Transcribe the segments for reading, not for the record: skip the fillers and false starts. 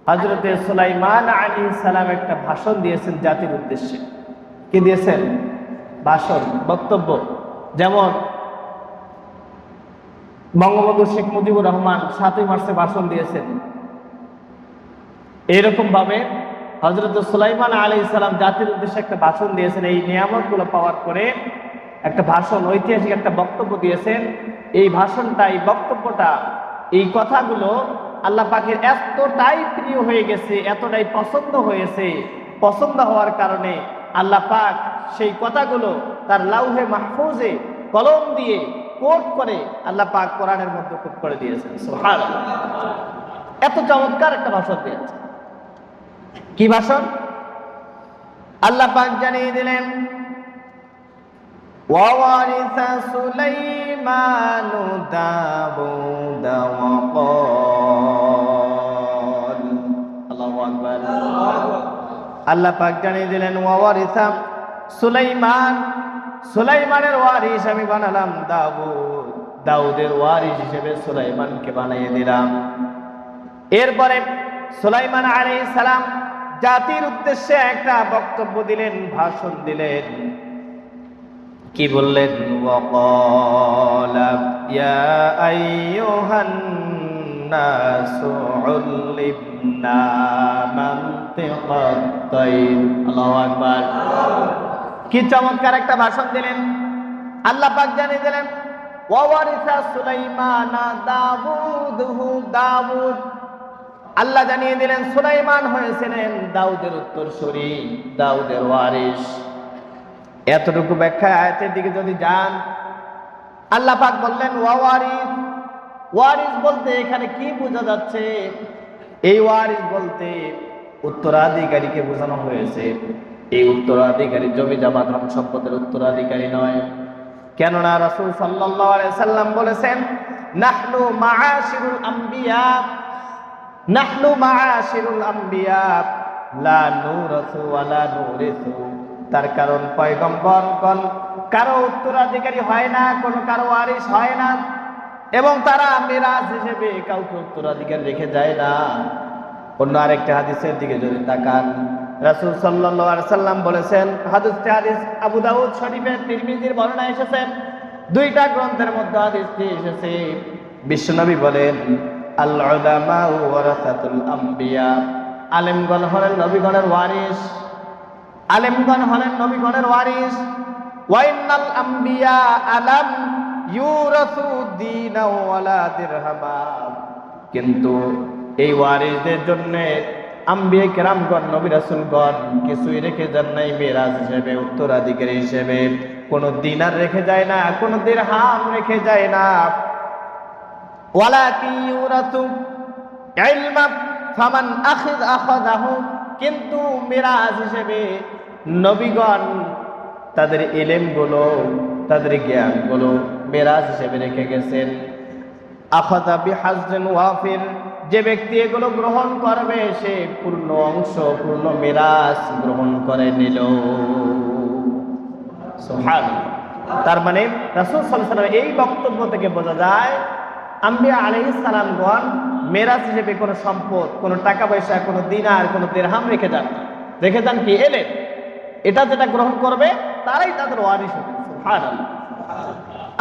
হযরত সুলাইমান আলাইহিস সালাম একটা ভাষণ দিয়েছেন জাতির উদ্দেশ্যে। কি দিয়েছেন? ভাষণ, বক্তব্য। যেমন বঙ্গবন্ধু শেখ মুজিবুর রহমান 7ই মার্চে ভাষণ দিয়েছেন, এইরকম ভাবে হযরত সুলাইমান আলাইহিস সালাম জাতির উদ্দেশ্যে একটা ভাষণ দিয়েছেন। এই নিয়ামতগুলো পাওয়ার পরে একটা ভাষণ, ঐতিহাসিক একটা বক্তব্য দিয়েছেন। এই ভাষণটা, এই বক্তব্যটা, এই কথাগুলো আল্লাহ পাকের এতটাই প্রিয় হয়ে গেছে, এতটাই পছন্দ হয়েছে। পছন্দ হওয়ার কারণে আল্লাহ পাক সেই কথাগুলো তার লাউহে মাহফুজে কলম দিয়ে কোট করে আল্লাহ পাক কোরআনের মধ্যে কোট করে দিয়েছেন। সুবহানাল্লাহ। এত চমৎকার একটা ভাষণ দিয়েছে। কি ভাষণ? আল্লাহ পাক জানিয়ে দিলেন, وَوَرِثَ سُلَيْمَانُ دَاوُودَ وَقَالَ আল্লাহু আকবার। আল্লাহ পাক জানিয়ে দিলেন, وَوَرِثَ সুলাইমান, সুলাইমানের ওয়ারিস আমি বানালাম দাউদ, দাউদের ওয়ারিস হিসেবে সুলাইমানকে বানিয়ে দিলাম। এরপরে সুলাইমান আলাইহিস সালাম জাতির উদ্দেশ্যে একটা বক্তব্য দিলেন, ভাষণ দিলেন। কি বললেন? ওয়াকালা ইয়া আইয়ুহান নাসু উল্লিমনা মানতিকাত তাইর। আল্লাহু আকবার। কি চমৎকার একটা ভাষণ দিলেন। আল্লাহ পাক জানিয়ে দিলেন, ওয়ারিসা সুলাইমানা দাউদহু দাউদ। আল্লাহ জানিয়ে দিলেন সুলাইমান হয়েছিলেন দাউদের উত্তরসূরি, দাউদের ওয়ারিস। এতটুকু ব্যাখ্যা আয়াতের দিকে যদি যান, আল্লাহ পাক বললেন ওয়ারিস। ওয়ারিস বলতে এখানে কি বোঝা যাচ্ছে? এই ওয়ারিস বলতে উত্তরাধিকারীকে বোঝানো হয়েছে। এই উত্তরাধিকারী জমি জমা ধন সম্পদের উত্তরাধিকারী নয়। কেননা রাসূল সাল্লাল্লাহু আলাইহি সাল্লাম বলেছেন, নাহনু মাআশিরুল আম্বিয়া, নাহনু মাআশিরুল আম্বিয়া লা নুরাসু ওয়া লা নুরিসু। তার কারণ পয়গম্বরগণ কারো উত্তরাধিকারী হয় না, কোনো কারো ওয়ারিস হয় না, এবং তারা মিরাজ হিসেবে কাউকে উত্তরাধিকারী রেখে যায় না। অন্য আরেকটা হাদিসের দিকে যদি তাকান, রাসূল সাল্লাল্লাহু আলাইহি সাল্লাম বলেছেন, হাদিস আবু দাউদ শরীফের, তিরমিজির বর্ণনা এসেছে, দুইটা গ্রন্থের মধ্যে হাদিসটি এসেছে। বিশ্বনবী বলেন, আল উলামা ওয়ারাসাতুল আম্বিয়া। আলেমগণ হলেন নবীগণের ওয়ারিস। আলেমগণ হলেন নবীগণের ওয়ারিস। ওয়াইনাল আম্বিয়া আলাম ইউরাসু দীনা ওয়ালা দিরহামা। কিন্তু এই ওয়ারিসদের জন্য আম্বিয়া কেরামগণ, নবী রাসূলগণ কিছুই রেখে যান নাই মিরাজ হিসেবে, উত্তরাধিকারী হিসেবে। কোনো দিনার রেখে যায় না, কোনো দিরহাম রেখে যায় না। ওয়ালাকি ইউরাসু ইলমা ফামান আখাযাহু। কিন্তু মিরাজ হিসেবে নবীগণ তাদের ইলমগুলো, তাদের জ্ঞানগুলো মিরাজ হিসেবে রেখে গেছেন। আখাযা বিহাজ্জিন ওয়াফির। যে ব্যক্তি এগুলো গ্রহণ করবে সে পূর্ণ অংশ, পূর্ণ মিরাজ গ্রহণ করে নিল। সুবহানাল্লাহ। তার মানে রাসূল সাল্লাল্লাহু আলাইহি ওয়াসাল্লাম এই বক্তব্য থেকে বোঝা যায়, আম্বিয়া আলাইহিস সালামগণ মিরাজ হিসেবে কোনো সম্পদ, কোনো টাকা পয়সা, কোনো দিনার, কোনো দিরহাম রেখে যান না। রেখে যান কি? এলেম। এটা যেটা গ্রহণ করবে তারাই তাদের ওয়ারিস হবে। সুবহানাল্লাহ।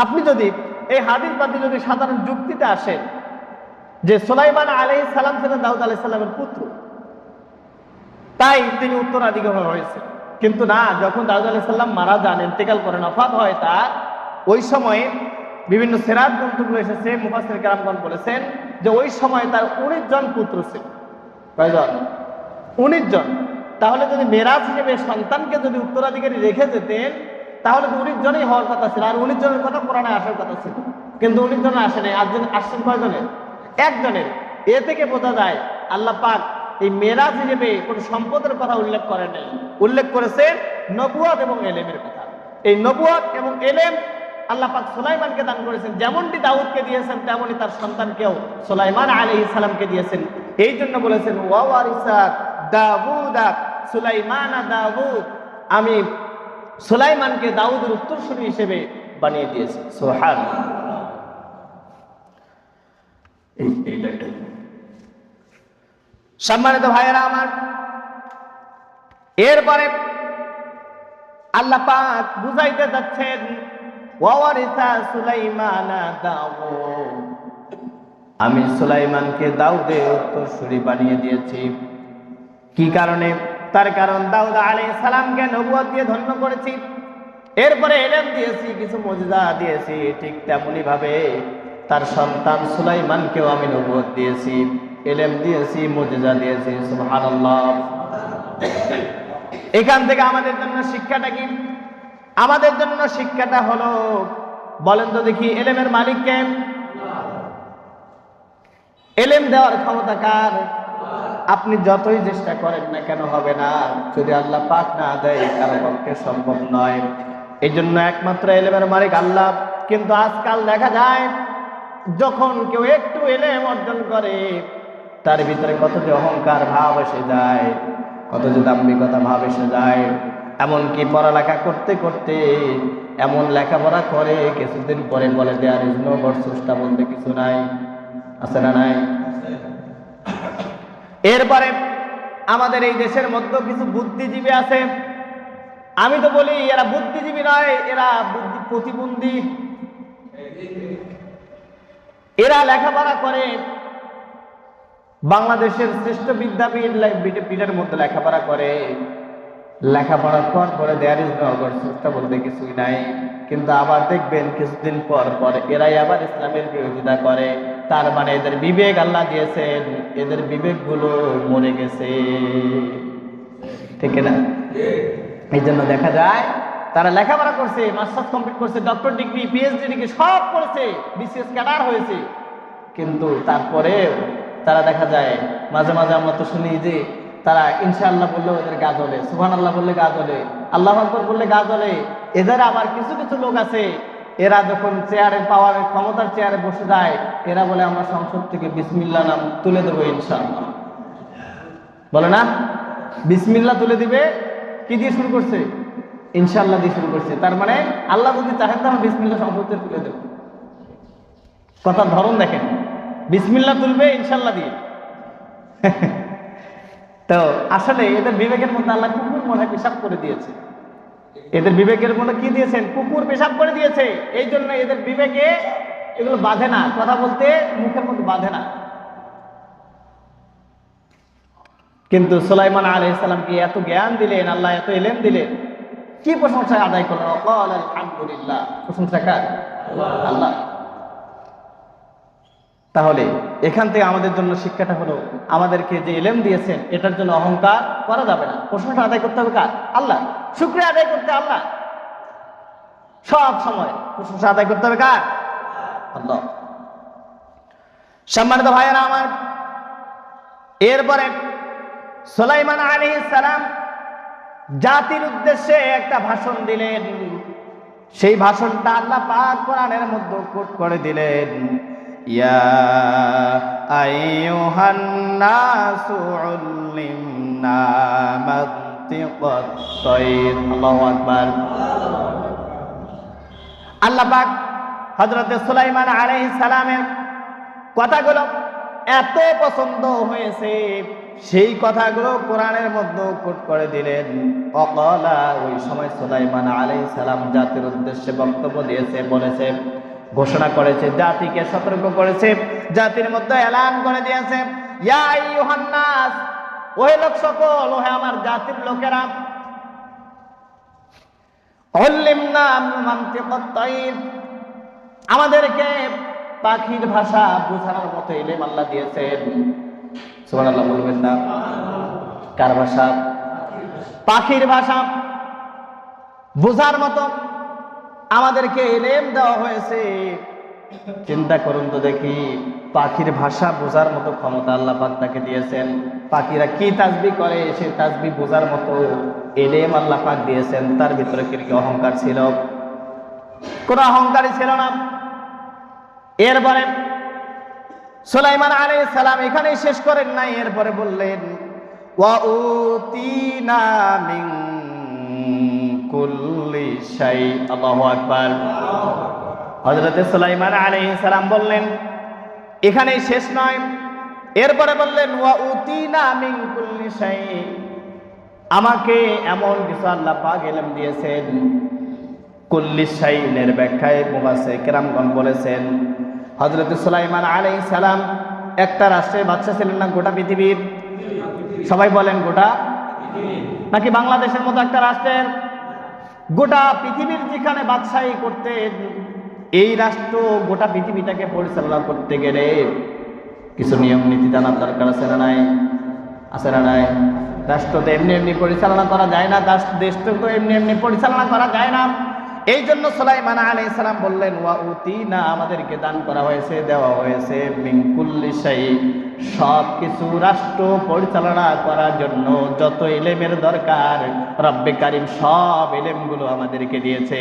আপনি যদি এই হাদিস বাদে যদি সাধারণ যুক্তিতে আসেন যে সুলাইমান আলাইহিস সালাম ছিলেন দাউদ আলাইহিস সালামের পুত্র, তাই তিনি উত্তরাধিকারী হয়েছে। কিন্তু না, যখন দাউদ আলাইহিস সালাম মারা যান, ইন্তেকাল করেন, ওফাত হয় তার, ওই সময়ে বিভিন্ন সিরাত গ্রন্থগুলো এসেছে, মুফাসসির কেরামগণ বলেছেন যে ওই সময় তার 19 জন পুত্র ছিল। কয়জন? 19 জন। তাহলে যদি মেরাজ হিসেবে সন্তানকে যদি উত্তরাধিকারী রেখে যেতেন, তাহলে তো 19 জনই হওয়ার কথা ছিল, আর 19 জনের কথা কোরআনে আসার কথা ছিল। কিন্তু 19 জনের আসে নাই, আসছেন কয়জনের? একজনের। এ থেকে বোঝা যায় আল্লাহ পাক এই মেরাজ হিসেবে কোনো সম্পদের কথা উল্লেখ করেন নাই, উল্লেখ করেছেন নবুয়ত এবং এলেমের কথা। এই নবুয়ত এবং এলেম আল্লাহ পাক সুলাইমানকে দান করেছেন। যেমনটি দাউদকে দিয়েছেন তেমনই তার সন্তানকেও সুলাইমান আলাইহিস সালামকে দিয়েছেন। এই জন্য বলেছেন ওয়ারিসা দাউদা সুলাইমানা দাউদ, আমি সুলাইমানকে দাউদের উত্তরসূরি হিসেবে বানিয়ে দিয়েছি। সুবহানাল্লাহ। সম্মানিত ভাইয়েরা আমার, এরপরে আল্লাহ পাক বুঝাইতে যাচ্ছেন ওয়ারিসা সুলাইমানা দাউদ, আমি সুলাইমানকে দাউদের উত্তরসূরি বানিয়ে দিয়েছি। কি কারণে? তার কারণ দাউদ আলাইহিস সালামকে নবুয়ত দিয়ে ধন্য করেছি, এরপরে ইলম দিয়েছি, কিছু মুজিজা দিয়েছি। ঠিক তেমনি ভাবে তার সন্তান সুলাইমানকেও আমি নবুয়ত দিয়েছি, ইলম দিয়েছি, মুজিজা দিয়েছি। সুবহানাল্লাহ। এখান থেকে আমাদের জন্য শিক্ষাটা কি? আমাদের জন্য শিক্ষাটা হলো, বলেন তো দেখি, ইলমের মালিক কে? ইলম দেওয়ার ক্ষমতা কার? আপনি যতই চেষ্টা করেন না কেন হবে না, যদি আল্লাহ পাক না দেয় কারো পক্ষে সম্ভব নয়। এই জন্য একমাত্র ইলমের মালিক আল্লাহ। কিন্তু আজকাল দেখা যায় যখন কেউ একটু ইলম অর্জন করে তার ভিতরে কত যে অহংকার ভাব এসে যায়, কত যে দাম্ভিকতা ভাব এসে যায়। এমনকি পড়ালেখা করতে করতে এমন লেখাপড়া করে কিছুদিন পরে বলে দেয়ার ইজ নো গড, স্রষ্টা বলতে কিছু নাই। আছে না নাই? এরপরে আমাদের এই দেশের মধ্যে কিছু বুদ্ধিজীবী আছে, আমি তো বলি এরা বুদ্ধিজীবী নয়, এরা বুদ্ধি প্রতিবন্ধী। এরা লেখাপড়া করে বাংলাদেশের শ্রেষ্ঠ বিদ্যাপীঠের মধ্যে লেখাপড়া করে, লেখাপড়ার পর পরে দেয়ার ইজ নো গড, স্রষ্টা বলতে কিছুই নাই। কিন্তু আবার দেখবেন কিছুদিন পর পর এরাই আবার ইসলামের বিরোধিতা করে। তার মানে এদের বিবেক আল্লাহ দিয়েছেন, এদের বিবেকগুলো মরে গেছে, ঠিক না? এই জন্য দেখা যায় তারা লেখাপড়া করছে, মাস্টার্স কমপ্লিট করছে, ডক্টর ডিগ্রি, পিএইচডি ডিগ্রি সব করেছে, বিসিএস ক্যাডার হয়েছে, কিন্তু তারপরে তারা দেখা যায় মাঝে মাঝে আমরা তো শুনি যে তারা ইনশাআল্লাহ বললে ওদের গা জ্বলে, সুবহানাল্লাহ বললে গা জ্বলে, আল্লাহু আকবার বললে গা জ্বলে। এদের আবার কিছু কিছু লোক আছে, এরা যখন চেয়ারে পাওয়ারের ক্ষমতার চেয়ারে বসে যায়, এরা বলে আমরা সংসদ থেকে বিসমিল্লাহ নাম তুলে দেবো ইনশাআল্লাহ। বলে না? বিসমিল্লাহ তুলে দিবে, কি দিয়ে শুরু করছে? ইনশাআল্লাহ দিয়ে শুরু করছে। তার মানে আল্লাহ যদি চাহেন তো আমরা বিসমিল্লাহ সংসদ থেকে তুলে দেব। কথার ধরন দেখেন, বিসমিল্লাহ তুলবে ইনশাআল্লাহ দিয়ে। তো আসলে এদের বিবেকের মধ্যে আল্লাহ কুকুর মনে পেশাব করে দিয়েছে। এদের বিবেকের মধ্যে কি দিয়েছেন? কুকুর পেশাব করে দিয়েছে। এই জন্য এদের বিবেকে এগুলো বাঁধে না, কথা বলতে মুখের মধ্যে বাঁধে না। কিন্তু সুলাইমান আলাইহিস সালামকে এত জ্ঞান দিলেন আল্লাহ, এত ইলম দিলেন, কি প্রশংসা আদায় করলেন? ওয়াকাল আলহামদুলিল্লাহ। প্রশংসা কার? আল্লাহ। তাহলে এখান থেকে আমাদের জন্য শিক্ষাটা হলো, আমাদেরকে যে ইলম দিয়েছেন এটার জন্য অহংকার করা যাবে না। প্রশংসা আদায় করতে হবে কার? আল্লাহ। শুকরিয়া আদায় করতে আল্লাহ, সব সময় প্রশংসা আদায় করতে হবে কার? আল্লাহ। সম্মানিত ভাইয়েরা আমার, এরপরে সুলাইমান আলাইহিস সালাম জাতির উদ্দেশ্যে একটা ভাষণ দিলেন। সেই ভাষণটা আল্লাহ পাক কোরআনের মধ্যে কোট করে দিলেন, ইয়া আইয়ুহান নাসু উল্লিমনা মানতিকাত তায়র। আল্লাহু আকবার। আল্লাহ পাক হযরত সুলাইমান আলাইহিস সালামের কথাগুলো এত পছন্দ হয়েছে, সেই কথাগুলো কোরআনের মধ্যে কোট করে দিলেন। অকালা, ওই সময় সুলাইমান আলাইহিস সালাম জাতির উদ্দেশ্যে বক্তব্য দিয়েছে, বলেছে, ঘোষণা করেছে, জাতিকে সতর্ক করেছে, জাতির মধ্যে এলান করে দিয়েছে, ইয়া আইয়ুহান নাস, ওহে লোক সকল, ওহে আমার জাতির লোকেরা, উল্লিমনা মানতিকাত তায়র, আমাদেরকে পাখির ভাষা বোঝানোর মতো ইলম আল্লাহ দিয়েছেন। সুবহানাল্লাহ বলবেন না? কার ভাষা? পাখির ভাষা বোঝার মতো আমাদেরকে ইলম দেওয়া হয়েছে। চিন্তা করুন তো দেখি, পাখির ভাষা বোঝার মতো ক্ষমতা আল্লাহ পাক তাকে দিয়েছেন। পাখিরা কি তাসবিহ করে সেই তাসবিহ বোঝার মতো ইলম আল্লাহ পাক দিয়েছেন। তার ভিতরে কি অহংকার ছিল? কোনো অহংকারই ছিল না। এরপরে সুলাইমান আলাইহিস সালাম এখানেই শেষ করেন নাই, এরপরে বললেন, ওয়া উতিনা মিন কুল্লি শাই। আল্লাহু আকবার। হযরত সুলাইমান আলাইহিস সালাম বললেন, এখানেই শেষ নয়, এরপরে বললেন ওয়া উতিনা মিন কুল্লি শাই, আমাকে এমন কিছু আল্লাহ পাক ইলম দিয়েছেন। কুল্লি শাইনের ব্যাখ্যায় মুফাসসির কিরামগণ বলেছেন হযরত সুলাইমান আলাইহিস সালাম একটা রাষ্ট্রের বাদশা ছিলেন না গোটা পৃথিবীর? সবাই বলেন গোটা নাকি বাংলাদেশের মতো একটা রাষ্ট্রের? গোটা পৃথিবীর যেখানে বাদশাহী করতেন, এই রাষ্ট্র গোটা পৃথিবীটাকে পরিচালনা করতে গেলে কিছু নিয়ম নীতি জানার দরকার আছে না নাই? আছে না নাই? রাষ্ট্র তো এমনি এমনি পরিচালনা করা যায় না, দেশটা তো এমনি এমনি পরিচালনা করা যায় না। এই জন্য সুলাইমান আলাইহিস সালাম বললেন ওয়া উতিনা, আমাদেরকে দান করা হয়েছে, দেওয়া হয়েছে মিন কুল্লি শাই, সব কিছু রাষ্ট্র পরিচালনা করার জন্য যত ইলমের দরকার রব্বে কারীম সব ইলমগুলো আমাদেরকে দিয়েছে।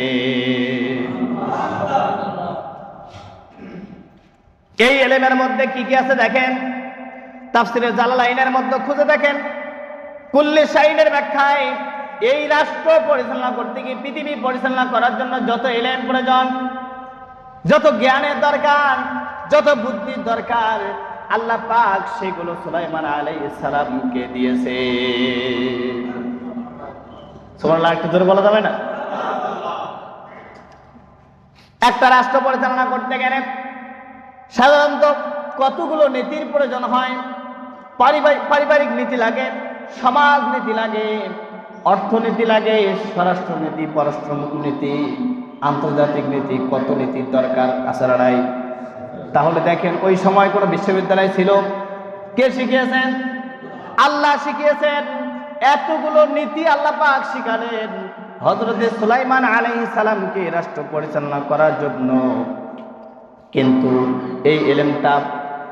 এই ইলমের মধ্যে কি কি আছে দেখেন, তাফসীরে জালালাইনের মধ্যে খুঁজে দেখেন। কুল্লি শাইনের ব্যাখ্যায় এই রাষ্ট্র পরিচালনা করতে গিয়ে, পৃথিবী পরিচালনা করার জন্য যত ইলম প্রয়োজন, যত জ্ঞানের দরকার, যত বুদ্ধির দরকার, আল্লাহ পাক সেগুলো সুলাইমান আলাইহিস সালামকে দিয়েছে। সুবহানাল্লাহ, একটু জোরে বলা যাবে না? একটা রাষ্ট্র পরিচালনা করতে গেলে সাধারণত কতগুলো নীতির প্রয়োজন হয়। পারিবারিক নীতি লাগে, সমাজ নীতি লাগে, অর্থনীতি লাগে, স্বরাষ্ট্র নীতি, পররাষ্ট্র নীতি, আন্তর্জাতিক নীতি, কত নীতির দরকার আছে না নাই? তাহলে দেখেন ওই সময় কোনো বিশ্ববিদ্যালয় ছিল? কে শিখিয়েছেন? আল্লাহ শিখিয়েছেন। এতগুলো নীতি আল্লাহ পাক শিখালেন হযরত সুলাইমান আলাইহিস সালামকে রাষ্ট্র পরিচালনা করার জন্য। কিন্তু এই ইলমটা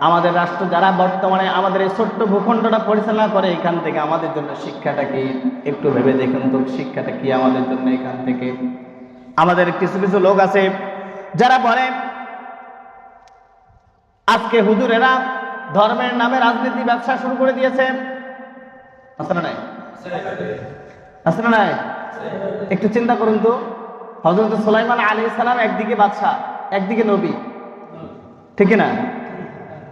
আমাদের রাষ্ট্র যারা বর্তমানে আমাদের এই ছোট্ট ভূখণ্ডটা পরিচালনা করে, এখান থেকে আমাদের জন্য শিক্ষাটা কি একটু ভেবে দেখুন তো, শিক্ষাটা কি আমাদের জন্য? এখান থেকে আমাদের কিছু কিছু লোক আছে যারা বলে আজকে হুজুরেরা ধর্মের নামে রাজনীতি ব্যবসা শুরু করে দিয়েছে। আছে না নাই? আছে না নাই? একটু চিন্তা করুন তো, হযরত সুলাইমান আলাইহিস সালাম একদিকে বাদশা, একদিকে নবী, ঠিক না?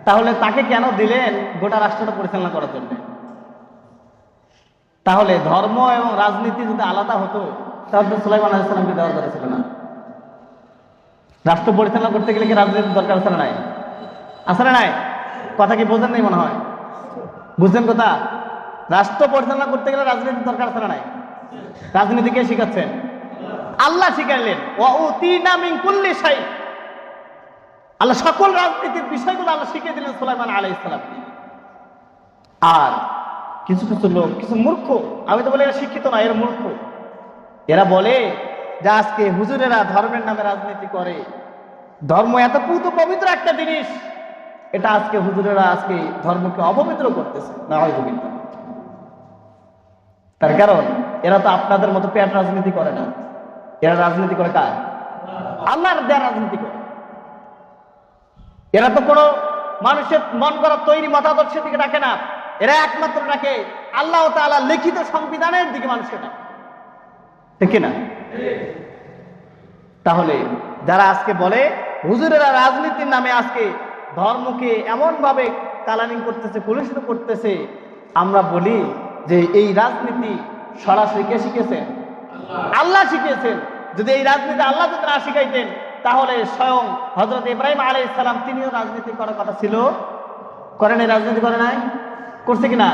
তাহলে তাকে কেন দিলেন গোটা রাষ্ট্রটা পরিচালনা করার জন্য? তাহলে ধর্ম এবং রাজনীতি যদি আলাদা হতো তাহলে তো সুলাইমান আলাইহিস সালামকে দেওয়ার কথা ছিল না। রাষ্ট্র পরিচালনা করতে গেলে কি রাজনীতির দরকার আছে না নাই? আছে না নাই? কথা কি বোঝেন নাই মনে হয়? বুঝলেন কথা? রাষ্ট্র পরিচালনা করতে গেলে রাজনীতির দরকার আছে না নাই? রাজনীতি কে শিখাচ্ছেন? আল্লাহ শিখাইলেন ওয়া উতিনা মিন কুল্লি শাই। আল্লাহ সকল রাজনীতির বিষয়গুলো আল্লাহ শিখিয়ে দিলেন সুলাইমান আলাইহিস সালামকে। আর কিছু কিছু লোক, কিছু মূর্খ, আমি তো বলি এরা শিক্ষিত না, এরা মূর্খ, এরা বলে যে আজকে হুজুরেরা ধর্মের নামে রাজনীতি করে, ধর্ম এত পবিত্র একটা জিনিস, এটা আজকে হুজুরেরা আজকে ধর্মকে অপবিত্র করতেছে। না হয় তার কারণ এরা তো আপনাদের মতো পেট রাজনীতি করে না, এরা রাজনীতি করে কার? আল্লাহর দেয়া রাজনীতি করে। এরা তো কোনো মানুষের মন করা তৈরি মতাদর্শের দিকে ডাকে না, এরা একমাত্র ডাকে আল্লাহ তাআলা লিখিত সংবিধানের দিকে মানুষকে ডাকে, ঠিক না? তাহলে যারা আজকে বলে হুজুরেরা রাজনীতির নামে আজকে ধর্মকে এমন ভাবে কালারিং করতেছে, কলুষিত করতেছে, আমরা বলি যে এই রাজনীতি সরাসরি কে শিখেছেন? আল্লাহ শিখিয়েছেন। যদি এই রাজনীতি আল্লাহ যদি না শিখাইতেন তাহলে স্বয়ং হযরত ইব্রাহিম আলাইহিস সালাম তিনিও রাজনীতি করার কথা ছিল, করেন? এই রাজনীতি করে নাই? করছে কিনা?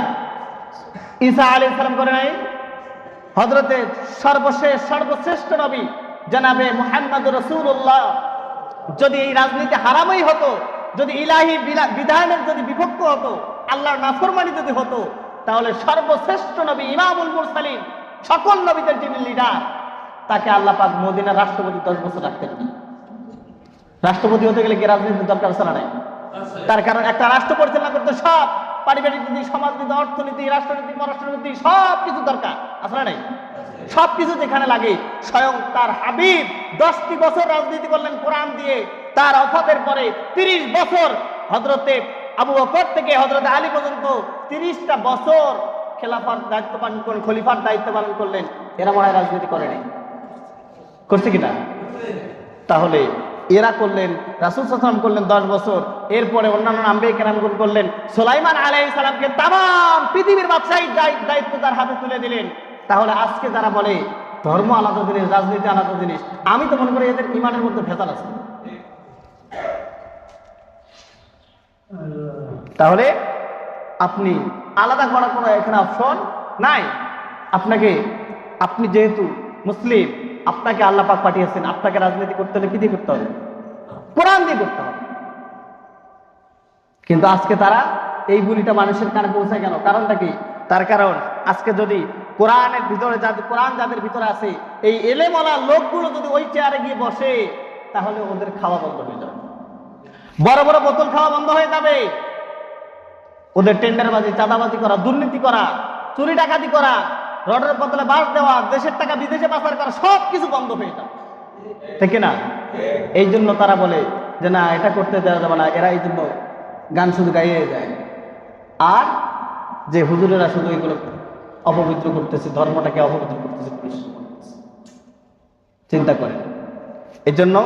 ঈসা আলাইহিস সালাম করে নাই? হযরতে সর্বশ্রেষ্ঠ নবী জনাবে মুহাম্মদুর রাসূলুল্লাহ যদি এই রাজনীতি হারামই হতো, যদি ইলাহি বিধানের যদি বিপক্ষ হতো, আল্লাহর নাফরমানি যদি হতো, তাহলে সর্বশ্রেষ্ঠ নবী ইমামুল মুরসালিন, সকল নবীদের যিনি লিডার, তাকে আল্লাহ পাক মদিনার রাষ্ট্রপতি 10 বছর রাখতেন না। রাষ্ট্রপতি হতে গেলে কি রাজনীতির দরকার আছে না নাই? তার কারণ একটা রাষ্ট্র পরিচালনা করতে সব পারিবারিক নীতি, সমাজনীতি, অর্থনীতি, রাষ্ট্রনীতি, পররাষ্ট্রনীতি সব কিছু দরকার আছে না নাই? সবকিছু যেখানে লাগে, স্বয়ং তার হাবিব 10টি বছর রাজনীতি করলেন কোরআন দিয়ে। তার ওফাতের পরে 30 বছর হযরতে আবু বকর থেকে হযরতে আলী পর্যন্ত 30টা বছর খেলাফার দায়িত্ব পালন করলেন, খলিফার দায়িত্ব পালন করলেন। এরা মনে হয় রাজনীতি করে নাই? করছে কিনা? তাহলে এরা করলেন, রাসূল সাল্লাল্লাহু আলাইহি ওয়াসাল্লাম করলেন 10 বছর, এরপরে অন্যান্য আম্বিয়া কেরামগণ করলেন। সুলাইমান আলাইহিস সালামকে তামাম পৃথিবীর বাদশাহী দায়িত্ব তার হাতে তুলে দিলেন। তাহলে আজকে যারা বলে ধর্ম আলাদা জিনিস, রাজনীতি আলাদা জিনিস, আমি তো মনে করি এদের ইমানের মধ্যে ভেজাল আছে। তাহলে আপনি আলাদা করার কোনো এখানে অপশন নাই। আপনি যেহেতু মুসলিম, আপনাকে আল্লাহ পাক পাঠিয়েছেন, আপনাকে রাজনীতি করতে হলে কি দিয়ে করতে হবে? কোরআন দিয়ে করতে হবে। কিন্তু আজকে তারা এই বুলিটা মানুষের কানে পৌঁছায় কেন? কারণটা কি? তার কারণ আজকে যদি কোরআনের ভিতরে কোরআন যাদের ভিতরে আছে, এই এলেমওয়ালা লোকগুলো যদি ওই চেয়ারে গিয়ে বসে, তাহলে ওদের খাওয়া বন্ধ হয়ে যাবে, বড় বড় বোতল খাওয়া বন্ধ হয়ে যাবে, ওদের টেন্ডারবাজি, চাঁদাবাজি করা, দুর্নীতি করা, চুরি ডাকাতি করা, রডের বদলে বাস দেওয়া, দেশের টাকা বিদেশে পাচার করা, সব কিছু বন্ধ হয়ে যাবে, ঠিক না? এই জন্য তারা বলে যে না, এটা করতে দেওয়া যাবে না। এরা এই জন্য গান শুধু গাইয়ে যায়, আর যে হুজুরেরা শুধু এগুলো অপবিত্র করতেছে, ধর্মটাকে অপবিত্র করতেছে, চিন্তা করেন। এই জন্য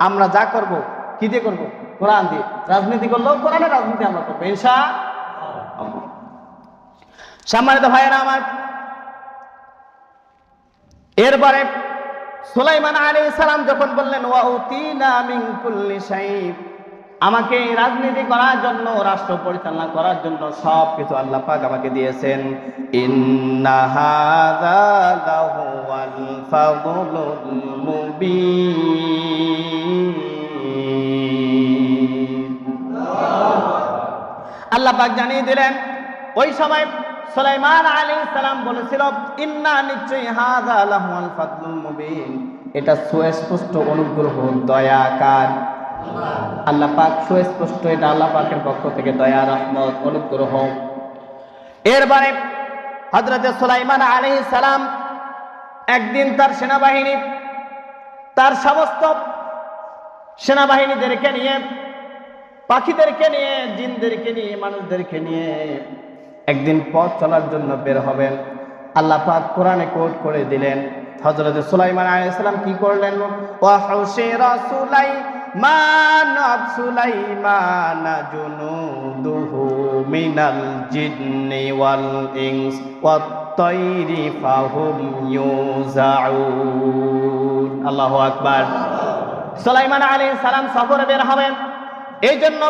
আমরা যা করব কি দিয়ে করব? কোরআন দিয়ে। রাজনীতি করলেও কোরআনের রাজনীতি আমরা করবো ইনশাআল্লাহ। সম্মানিত ভাইয়েরা আমার, এরপরে সুলাইমান আলাইহিস সালাম যখন বললেন ওয়া উতিনা মিন কুল্লি শাই, আমাকে রাজনীতি করার জন্য, রাষ্ট্র পরিচালনা করার জন্য সব কিছু আল্লাহ পাক আমাকে দিয়েছেন। ইন্না হাযা লাহুয়াল ফাদলুল মুবিন। আল্লাহ পাক জানিয়ে দিলেন, ওই সময় সুলাইমান আলাইহিস সালাম বলেছিল ইন্না, নিশ্চয়ই, হাযা লাহুয়াল ফাদলুল মুবিন, এটা সুস্পষ্ট অনুগ্রহ, দয়া কার? আল্লাহ পাক, সুস্পষ্ট, এটা আল্লাহ পাকের পক্ষ থেকে দয়া, রহমত, অনুগ্রহ। এরপরে হযরত সুলাইমান আলাইহিস সালাম একদিন তার সেনাবাহিনী, তার সমস্ত সেনাবাহিনীদেরকে নিয়ে, পাখিদেরকে নিয়ে, জিনদেরকে নিয়ে, মানুষদেরকে নিয়ে একদিন পথ চলার জন্য বের হবেন। আল্লাহ পাক কোরআনে কোট করে দিলেন, হযরত সুলাইমান আলাইহিস সালাম কি করলেন? ওয়া হুশিরা সুলাইমান জুনুদুহু মিনাল জিন্নি ওয়াল ইনস ওয়াত তায়রি ফাহুম ইউজাউন। আল্লাহু আকবার। সুলাইমান আলাইহিস সালাম সফরে বের হবেন, এই জন্য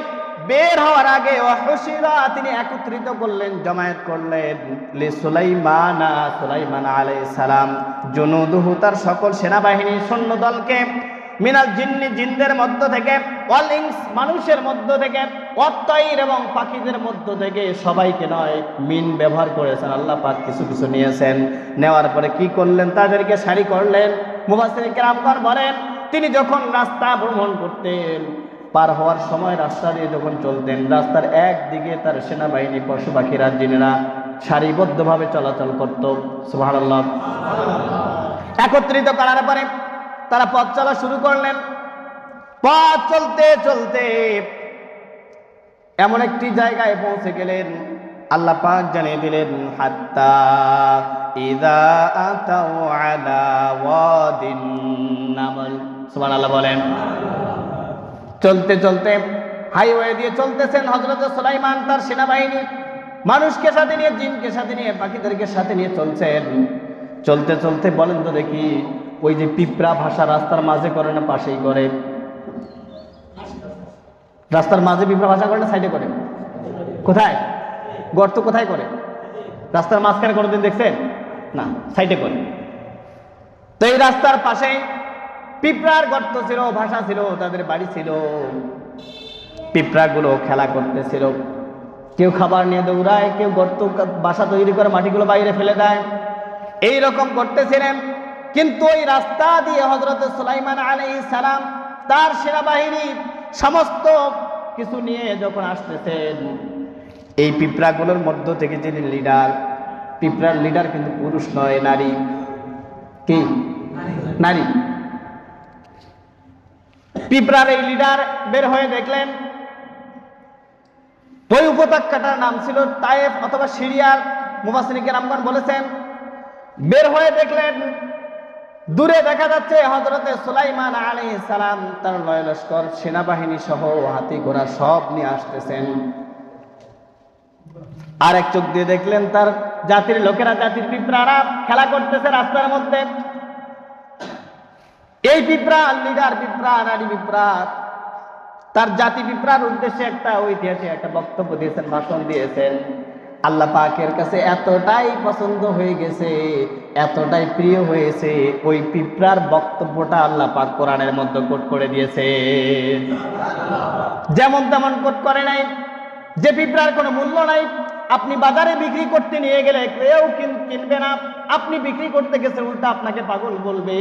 বের হওয়ার আগে ওয়াহুশিরা, তিনি একত্রিত করলেন, জমায়েত করলেন, লি সুলাইমানা, সুলাইমান আলাইহিস সালাম, জুনুদুহু, তার সকল সেনাবাহিনী, সৈন্যদলকে, মিনাল জিন্নি, জিনদের মধ্য থেকে, ওয়াল ইনস, মানুষের মধ্য থেকে, ওয়াত তায়র, এবং পাখিদের মধ্য থেকে, সবাইকে নয়, মিন ব্যবহার করেছেন আল্লাহ পাক, কিছু কিছু নিয়েছেন। নেওয়ার পরে কি করলেন? তাদেরকে সারি করলেন। মুফাসসিরিন কেরামগণ বলেন, তিনি যখন রাস্তা ভ্রমণ করতেন, পার হওয়ার সময় রাস্তা দিয়ে যখন চলতেন, রাস্তার একদিকে তার সেনাবাহিনী, পশু পাখিরা, জিনেরা সারিবদ্ধভাবে চলাচল করত। সুবহানাল্লাহ। একত্রিত করার পরে তারা পথ চলা শুরু করলেন। পথ চলতে চলতে এমন একটি জায়গায় পৌঁছে গেলেন, আল্লাহ পাক জানিয়ে দিলেন, হাত্তা ইযা আতাউ আলা ওয়াদিন নামল। সুবহানাল্লাহ বলেন। চলতে চলতে হাইওয়ে দিয়ে চলতেছেন হযরত সুলাইমান, তার সেনাবাহিনী, মানুষকে সাথে নিয়ে, জিনকে সাথে নিয়ে, পাখিদেরকে সাথে নিয়ে চলছেন। চলতে চলতে বলেন তো দেখি, ওই যে পিঁপড়া ভাষা রাস্তার মাঝে করে না পাশেই করে? রাস্তার মাঝে পিঁপড়া ভাষা করে না সাইডে করে? কোথায়? গর্ত কোথায় করে? রাস্তার মাঝখানে কোনোদিন দেখছেন? না, সাইডে করে। তো এই রাস্তার পাশেই পিঁপড়ার গর্ত ছিল, ভাষা ছিল, তাদের বাড়ি ছিল। পিঁপড়াগুলো খেলা করতেছিল, কেউ খাবার নিয়ে দৌড়ায়, কেউ গর্ত বাসা তৈরি করে মাটিগুলো বাইরে ফেলে দেয়, এই রকম করতেছিলেন। কিন্তু ওই রাস্তা দিয়ে হযরত সুলাইমান আলাইহিস সালাম, তার সেনাবাহিনী সমস্ত কিছু নিয়ে যখন আসতেছেন, এই পিঁপড়াগুলোর মধ্য থেকে যিনি লিডার, পিঁপড়ার লিডার কিন্তু পুরুষ নয়, নারী। কি? নারী। পিঁপড়ার এই লিডার বের হয়ে দেখলেন, ওই উপত্যকাটার নাম ছিল তায়েফ অথবা সিরিয়ার। মুফাসসিরিন কেরামগণ বলেছেন, বের হয়ে দেখলেন দূরে দেখা যাচ্ছে হযরতে সুলাইমান আলাইহিস সালাম তার লস্কর সেনাবাহিনী সহ হাতি ঘোড়া সব নিয়ে আসতেছেন। আর এক চোখ দিয়ে দেখলেন তার জাতির লোকেরা, জাতির পিঁপড়ারা খেলা করতেছে রাস্তার মধ্যে। এই পিঁপড়া, লিডার পিঁপড়া, নারী পিঁপড়া, তার জাতি পিঁপড়ার উদ্দেশ্যে একটা ঐতিহাসিক একটা বক্তব্য দিয়েছেন, ভাষণ দিয়েছেন। আল্লাহ পাকের কাছে এতটাই পছন্দ হয়ে গেছে, এতটাই প্রিয় হয়েছে, ওই পিঁপড়ার বক্তব্যটা আল্লাহ পাক কোরআনের মধ্যে কোট করে দিয়েছে। যেমন তেমন কোট করে নাই, যে পিঁপড়ার কোনো মূল্য নাই। আপনি বাজারে বিক্রি করতে নিয়ে গেলে কেউ কিনবে না, আপনি বিক্রি করতে গেছে উল্টা আপনাকে পাগল বলবে।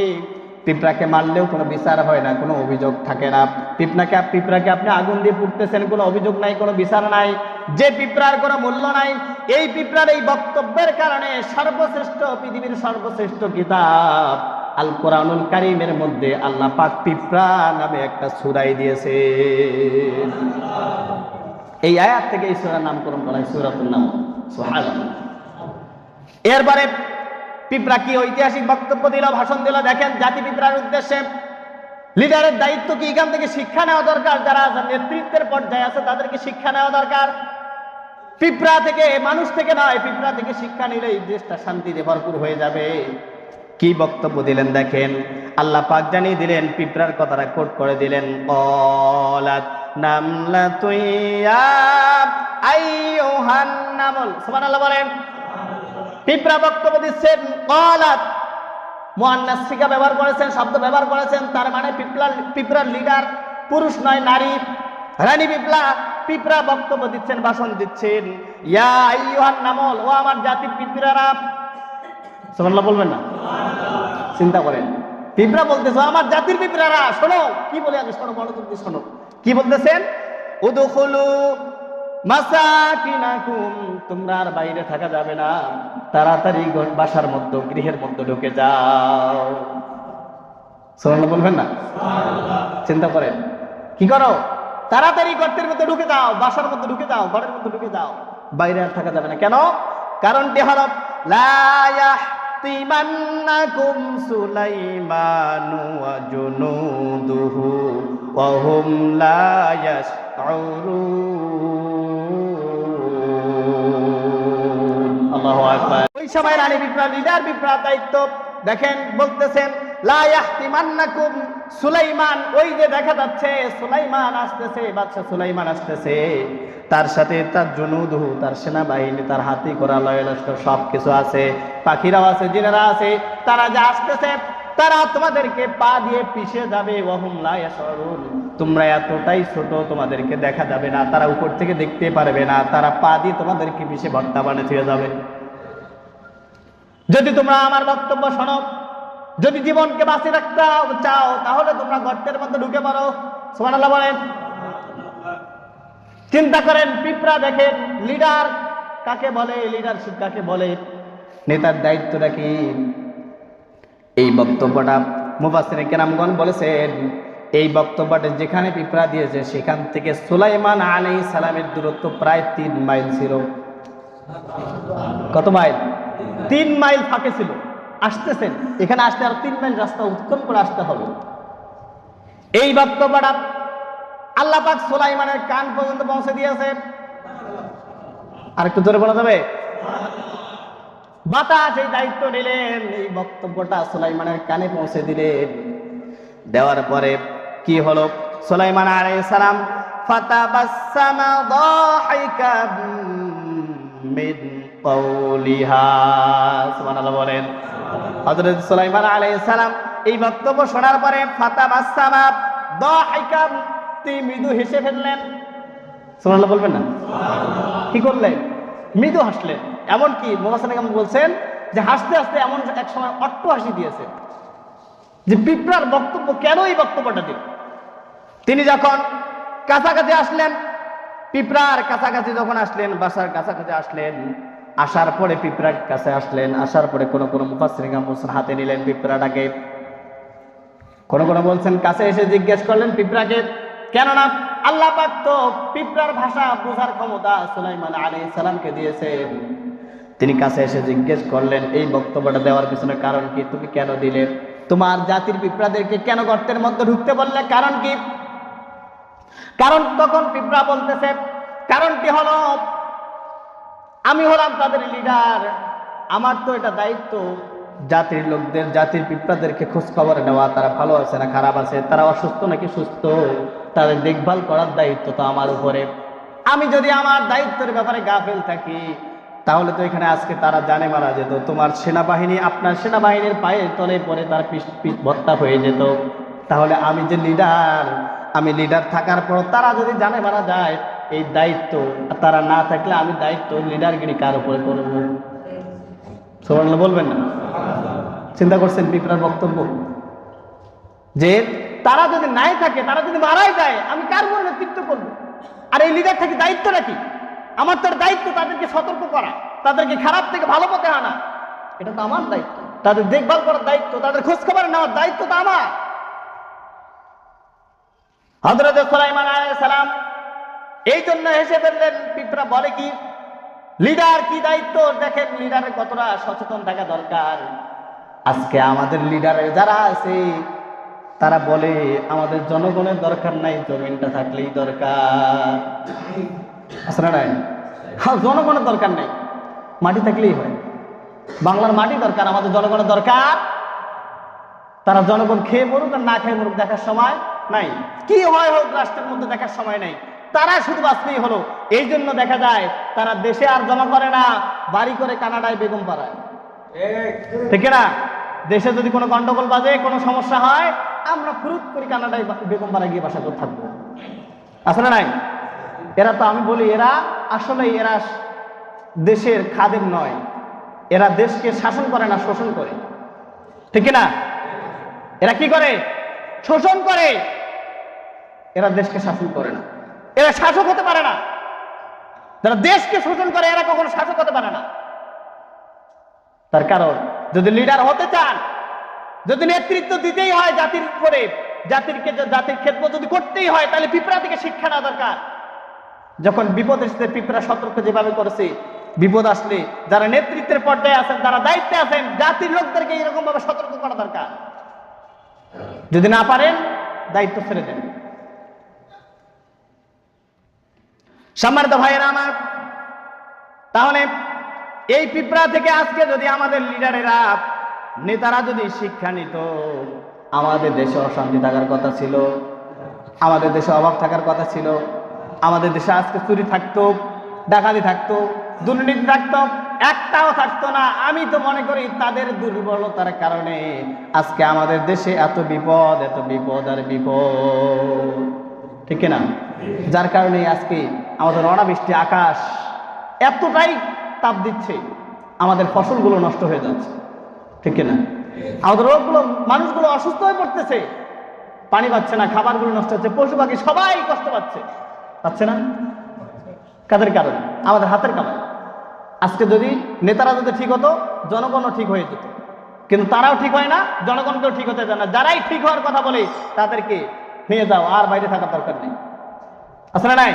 পিঁপড়াকে মারলেও কোনো বিচার হয় না, কোনো অভিযোগ থাকে না। পিঁপড়াকে আপনি আগুন দিয়ে পুড়তেছেন, কোনো অভিযোগ নাই, কোনো বিচার নাই। যে পিঁপড়ার কোনো মূল্য নাই, এই পিঁপড়ার এই বক্তব্যের কারণে সর্বশ্রেষ্ঠ, পৃথিবীর সর্বশ্রেষ্ঠ কিতাব আল কোরআনুল কারীমের মধ্যে আল্লাহ পাক পিঁপড়া নামে একটা সূরাই দিয়েছে। এই আয়াত থেকে এই সূরার নামকরণ করা হয় সূরাতুন নাম। সুবহানাল্লাহ। এরপরে পিঁপড়া কি ঐতিহাসিক বক্তব্য দিল, ভাষণ দিল, দেখেন জাতি পিঁপড়ার উদ্দেশ্যে। লিডারের দায়িত্ব কি এখান থেকে শিক্ষা নেওয়া দরকার, যারা নেতৃত্বের পর্যায়ে আছে তাদেরকে শিক্ষা নেওয়া দরকার। পিঁপড়া থেকে, মানুষ থেকে নয়, পিঁপড়া থেকে শিক্ষা নিলেই দেশটা শান্তিতে ভরপুর হয়ে যাবে। কি বক্তব্য দিলেন দেখেন, আল্লাহ পাক জানিয়ে দিলেন, পিঁপড়ার কথাটা কোট করে দিলেন। ক্বালাত নামলাতু ইয়া আইয়ুহান নামল। সুবহানাল্লাহ বলেন। পিঁপড়া বক্তব্য দিচ্ছেন, ক্বালাত মুআন্নাস সিগা ব্যবহার করেছেন, শব্দ ব্যবহার করেছেন, তার মানে পিঁপড়ার লিডার পুরুষ নয়, নারী, রানী পিঁপড়া। পিঁপড়া বক্তব্য দিচ্ছেন, ভাষণ দিচ্ছেন। ইয়া আইয়ুহান নামল, ও আমার জাতির পিঁপড়ারা। সুবহানাল্লাহ বলবেন না? চিন্তা করেন, পিঁপড়া বলতেছে আমার জাতির পিঁপড়ারা, শোনো কি বলে, আগে শোনো, মনোযোগ দিয়ে শোনো কি বলতেছেন। উদখুলু মাসাকিনাকুম, তোমরা আর বাইরে থাকা যাবে না, তাড়াতাড়ি বাসার মধ্যে, গৃহের মধ্যে ঢুকে যাও। সুবহানাল্লাহ বলবেন না? চিন্তা করেন, কি করো, তাড়াতাড়ি গর্তের মধ্যে ঢুকে যাও, বাসার মধ্যে ঢুকে যাও, ঘরের মধ্যে ঢুকে যাও, বাইরে আর থাকা যাবে না। কেন? কারণটি হলো লা ইয়াহতিমান্নাকুম সুলাইমানু ওয়া জুনুদুহু ওয়া হুম লা ইয়াশউরুন। আল্লাহু আকবার। ওই সময় রানী পিঁপড়া, লিডার পিঁপড়া দায়িত্ব দেখেন, বলতেছেন লা ইয়াহতিমান্নাকুম সুলাইমান। ওই যে দেখা যাচ্ছে সুলাইমান আসতেছে, বাদশা সুলাইমান আসতেছে, তার সাথে তার জুনুদহু, তার সেনাবাহিনী, তার হাতি ঘোড়া, লস্কর সবকিছু আছে, পাখিরাও আছে, জিনেরা আছে। তারা যে আসতেছে, তারা তোমাদেরকে পা দিয়ে পিষে যাবে। ওয়াহুম লা ইয়াশউরুন, তোমরা এতটাই ছোট, তোমাদেরকে দেখা যাবে না, তারা উপর থেকে দেখতে পারবে না, তারা পা দিয়ে তোমাদেরকে পিষে ভর্তা বানিয়ে দিয়ে যাবে। যদি তোমরা আমার বক্তব্য শোনো, যদি জীবনকে বাঁচিয়ে রাখতে চাও, তাহলে তোমরা গর্তের মধ্যে ঢুকে পড়ো। সুবহানাল্লাহ বলেন। চিন্তা করেন, পিঁপড়া দেখেন, লিডার কাকে বলে, লিডারশিপ কাকে বলে, নেতার দায়িত্বটা কি। এই বক্তব্যটা মুফাসসিরিন কেরামগণ বলেছেন, এই বক্তব্যটা যেখানে পিঁপড়া দিয়েছে সেখান থেকে সুলাইমান আলাইহিস সালামের দূরত্ব প্রায় 3 মাইল ছিল। কত মাইল? 3 মাইল ফাঁকে ছিল। আসতেছেন, এখানে আসতে আর 3 মাইল রাস্তা উৎকন করে আসতে হবে। এই বক্তব্যটা আল্লাহ পাক সুলাইমানের কান পর্যন্ত পৌঁছে দিয়েছে। আর একটু জোরে বলা যাবে? বাতাস এই দায়িত্ব নিলেন, এই বক্তব্যটা সুলাইমানের কানে পৌঁছে দিলেন। দেওয়ার পরে কি হলো, সুলাইমান আলাইহিস সালাম ফাতাবাসসামা দাহিকাম মিন কওলিহা। সুবহানাল্লাহ বলেন। হযরত সুলাইমান আলাইহিস সালাম এই বক্তব্য শোনার পরে ফাতাবাসসামা দাহিকাম, তিনি মৃদু হেসে ফেললেন। সুবহানাল্লাহ বলবেন না? কি করলেন? মৃদু হাসলেন। এমন কি মুফাসসিরিন বলছেন যে হাসতে হাসতে এমন এক সময় অট্ট হাসি দিয়েছে যে পিঁপড়ার বক্তব্য কেন এই বক্তব্যটা দিল। তিনি যখন কাছাকাছি আসলেন, পিঁপড়ার কাছাকাছি যখন আসলেন, বাসার কাছাকাছি আসলেন, আসার পরে পিঁপড়ার কাছে আসলেন, আসার পরে কোন কোন মুফাসসিরিন বলছেন হাতে নিলেন পিঁপড়াটাকে, কোন কোন বলছেন কাছে এসে জিজ্ঞেস করলেন পিঁপড়াকে। কেননা আল্লাহ পাক তো পিঁপড়ার ভাষা বোঝার ক্ষমতা সুলাইমান আলাইহিস সালামকে দিয়েছেন। তিনি কাছে এসে জিজ্ঞেস করলেন এই বক্তব্যটা দেওয়ার পিছনে কারণ কি, তুমি কেন দিলে? তোমার জাতির পিঁপড়াদেরকে কেন গর্তের মধ্যে ঢুকতে বললে? কারণ কি? কারণ তখন পিঁপড়া বলতেছে, কারণটি হলো আমি হলাম তাদের লিডার, আমার তো এটা দায়িত্ব জাতির লোকদের, জাতির পিঁপড়াদেরকে খোঁজ খবর নেওয়া, তারা ভালো আছে না খারাপ আছে, তারা অসুস্থ নাকি সুস্থ, তাদের দেখভাল করার দায়িত্ব তো আমার উপরে। আমি যদি আমার দায়িত্বের ব্যাপারে গাফেল থাকি তাহলে তো এখানে আজকে তারা জানে মারা যেত, তোমার সেনাবাহিনী আপনার সেনাবাহিনীর পায়ের তলে পরে তার পিঠ ভর্তা হয়ে যেত। তাহলে আমি যে লিডার, আমি লিডার থাকার পর তারা যদি জানে মারা যায়, এই দায়িত্ব তারা না থাকলে আমি দায়িত্ব লিডারগিরি কার উপরে করব? সুবহানাল্লাহ বলবেন না? চিন্তা করছেন পিঁপড়ার বক্তব্য যে তারা যদি নাই থাকে, তারা যদি মারাই যায়, আমি কার উপর নেতৃত্ব করব? আর এই লিডার থেকে দায়িত্ব নাকি? আমার তো দায়িত্ব তাদেরকে সতর্ক করা, তাদেরকে খারাপ থেকে ভালো পথে আনা, এটা তো আমার দায়িত্ব। তাদের দেখভাল করার দায়িত্ব, তাদের খোঁজ খবর নেওয়ার দায়িত্ব তো আমার। হযরত সুলাইমান আলাইহিস সালাম এই জন্য হেসে ফেললেন। পিঁপড়া বলে কি, লিডার কি দায়িত্ব, দেখেন লিডারের কতটা সচেতন থাকা দরকার। আজকে আমাদের লিডারের যারা আছে তারা বলে আমাদের জনগণের দরকার নাই, জমিনটা থাকলেই দরকার। আসলে নাই, হ্যাঁ জনগণের দরকার নাই, মাটি থাকলেই হয়। বাংলার মাটি দরকার, আমাদের জনগণের দরকার। তারা জনগণ খেয়ে মরুক আর না খেয়ে মরুক দেখার সময় নাই, কি হয় হোক রাষ্ট্রের মধ্যে দেখার সময় নাই, তারা শুধু বাঁচলেই হলো। এই জন্য দেখা যায় তারা দেশে আর জমা করে না, বাড়ি করে কানাডায় বেগম পাড়ায়, ঠিক না? দেশে যদি কোনো গন্ডগোল বাজে, কোনো সমস্যা হয়, আমরা ফুরুত করি কানাডায় বেগম পাড়ায় গিয়ে বাসা করে থাকবো। আসলে নাই, এরা তো আমি বলি এরা আসলে এরা দেশের খাদেম নয়, এরা দেশকে শাসন করে না, শোষণ করে, ঠিক না? এরা কি করে? শোষণ করে। এরা দেশকে শাসন করে না, এরা শাসক হতে পারে না। যারা দেশকে শোষণ করে এরা কখনো শাসক হতে পারে না। তার কারণ যদি লিডার হতে চান, যদি নেতৃত্ব দিতেই হয় জাতির উপরে, জাতির খেদমত যদি করতেই হয়, তাহলে পিঁপড়া থেকে শিক্ষা নেওয়া দরকার। যখন বিপদ এসেছে পিঁপড়া সতর্ক যেভাবে করেছে, বিপদ আসলে যারা নেতৃত্বের পর্যায়ে আছেন, যারা দায়িত্বে আছেন, জাতির লোকদেরকে এরকম ভাবে সতর্ক করা দরকার। যদি না পারেন দায়িত্ব ছেড়ে দেন। সম্মানিত ভাইয়েরা আমার, তাহলে এই পিঁপড়া থেকে আজকে যদি আমাদের লিডারেরা, নেতারা যদি শিক্ষা নিত, আমাদের দেশে অশান্তি থাকার কথা ছিল, আমাদের দেশে অভাব থাকার কথা ছিল, আমাদের দেশে আজকে চুরি থাকতো, ডাকাতি থাকতো, দুর্নীতি থাকতো, একটাও থাকতো না। আমি তো মনে করি তাদের দুর্বলতার কারণে আজকে আমাদের দেশে এত বিপদ, এত বিপদ আর বিপদ, ঠিক না? যার কারণে আজকে আমাদের অনাবৃষ্টি, আকাশ এতটাই তাপ দিচ্ছে, আমাদের ফসলগুলো নষ্ট হয়ে যাচ্ছে, ঠিক না? আমাদের রোগগুলো, মানুষগুলো অসুস্থ হয়ে পড়তেছে, পানি পাচ্ছে না, খাবারগুলো নষ্ট হচ্ছে, পশু পাখি সবাই কষ্ট পাচ্ছে না? কাদের কারণে? আমাদের হাতের কামাই। আজকে যদি নেতারা যদি ঠিক হতো, জনগণও ঠিক হয়ে যেত, কিন্তু তারাও ঠিক হয় না, জনগণকেও ঠিক হতে দেয় না। যারাই ঠিক হওয়ার কথা বলে তাদেরকে নিয়ে যাও, আর বাইরে থাকার দরকার নেই। আসলে নাই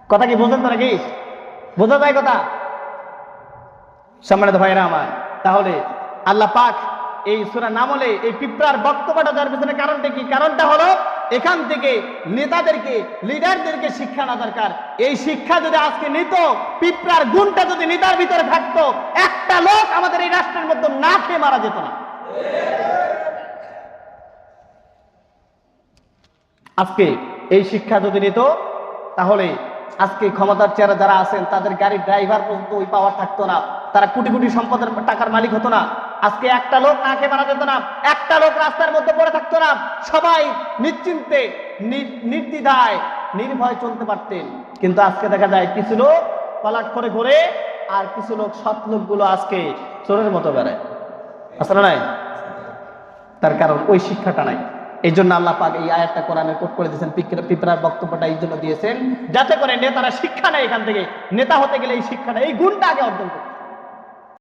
কথা কি বোঝেন তো নাকি? বোঝা যায় কথা? সম্মানিত ভাইয়েরা আমার, তাহলে আল্লাহ পাক এই সূরা নামলে এই পিঁপড়ার বক্তব্যটা দেওয়ার পিছনে কারণটা কি? কারণটা হলো এখান থেকে নেতাদেরকে, লিডারদেরকে শিক্ষা না দরকার। এই শিক্ষা যদি আজকে নিত, পিঁপড়ার গুণটা যদি নেতার ভিতরে থাকতো, একটা লোক আমাদের এই রাষ্ট্রের মধ্যে না খেয়ে মারা যেত না। আজকে এই শিক্ষা যদি নিত, তাহলে আজকে ক্ষমতার চেয়ারে যারা আছেন তাদের গাড়ির ড্রাইভার পর্যন্ত ওই পাওয়ার থাকতো না, তারা কোটি কোটি সম্পদের টাকার মালিক হতো না। আজকে একটা লোক না খেয়ে মারা যেত না, একটা লোক রাস্তার মধ্যে পড়ে থাকতো না, সবাই নিশ্চিন্তে, নির্দ্বিধায়, নির্ভয় চলতে পারতেন। কিন্তু আজকে দেখা যায় কিছু লোক পালাট করে ঘোরে, আর কিছু লোক, সৎ লোকগুলো আজকে চোরের মতো বেড়ায়। আসলে নাই, তার কারণ ওই শিক্ষাটা নাই। এই জন্য আল্লাহ পাক এই আয়াতটা কোরআনে কোট করে দিয়েছেন, পিঁপড়ার বক্তব্যটা এই জন্য দিয়েছেন যাতে করে নেতারা শিক্ষা নেয়, এখান থেকে নেতা হতে গেলে এই শিক্ষাটা, এই গুণটা আগে অর্জন করতে।